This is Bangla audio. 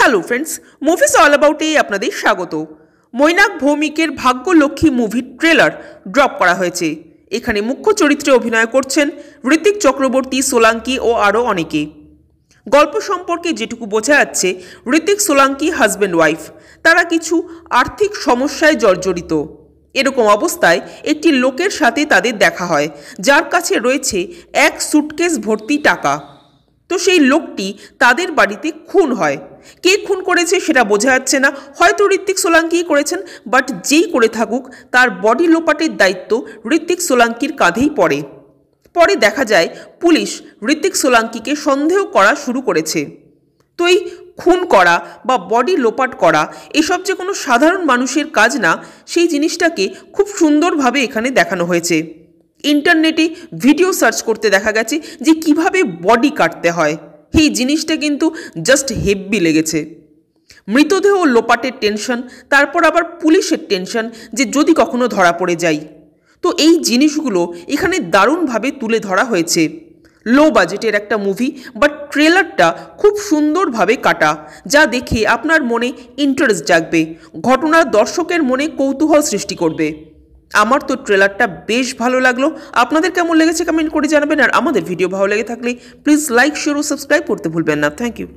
হ্যালো ফ্রেন্ডস, মুভিজ অল অ্যাবাউটে আপনাদের স্বাগত। মৈনাক ভৌমিকের ভাগ্যলক্ষ্মী মুভির ট্রেলার ড্রপ করা হয়েছে। এখানে মুখ্য চরিত্রে অভিনয় করছেন ঋত্বিক চক্রবর্তী, সোলাঙ্কি ও আরও অনেকে। গল্প সম্পর্কে যেটুকু বোঝা যাচ্ছে, ঋত্বিক সোলাঙ্কি হাজব্যান্ড ওয়াইফ, তারা কিছু আর্থিক সমস্যায় জর্জরিত। এরকম অবস্থায় একটি লোকের সাথে তাদের দেখা হয়, যার কাছে রয়েছে এক সুটকেস ভর্তি টাকা। তো সেই লোকটি তাদের বাড়িতে খুন হয়। কে খুন করেছে সেটা বোঝা যাচ্ছে না, হয়তো ঋত্বিক সোলাঙ্কিই করেছেন, বাট যেই করে থাকুক তার বডি লোপাটের দায়িত্ব ঋত্বিক সোলাঙ্কির কাঁধেই পড়ে। পরে দেখা যায় পুলিশ ঋত্বিক সোলাঙ্কিকে সন্দেহ করা শুরু করেছে। তো এই খুন করা বা বডি লোপাট করা এসব যে কোনো সাধারণ মানুষের কাজ না, সেই জিনিসটাকে খুব সুন্দরভাবে এখানে দেখানো হয়েছে। ইন্টারনেটে ভিডিও সার্চ করতে দেখা গেছে যে কিভাবে বডি কাটতে হয়। এই জিনিসটা কিন্তু জাস্ট হেব্বি লেগেছে। মৃতদেহ লোপাটের টেনশন, তারপর আবার পুলিশের টেনশন যে যদি কখনো ধরা পড়ে যায়। তো এই জিনিসগুলো এখানে দারুণভাবে তুলে ধরা হয়েছে। লো বাজেটের একটা মুভি, বাট ট্রেলারটা খুব সুন্দরভাবে কাটা, যা দেখে আপনার মনে ইন্টারেস্ট জাগবে, ঘটনার দর্শকের মনে কৌতূহল সৃষ্টি করবে। আমার তো ট্রেলারটা বেশ ভালো লাগলো। আপনাদের কেমন লেগেছে কমেন্ট করে জানাবেন। আর আমাদের ভিডিও ভালো লেগে থাকলে প্লিজ লাইক, শেয়ার ও সাবস্ক্রাইব করতে ভুলবেন না। Thank you.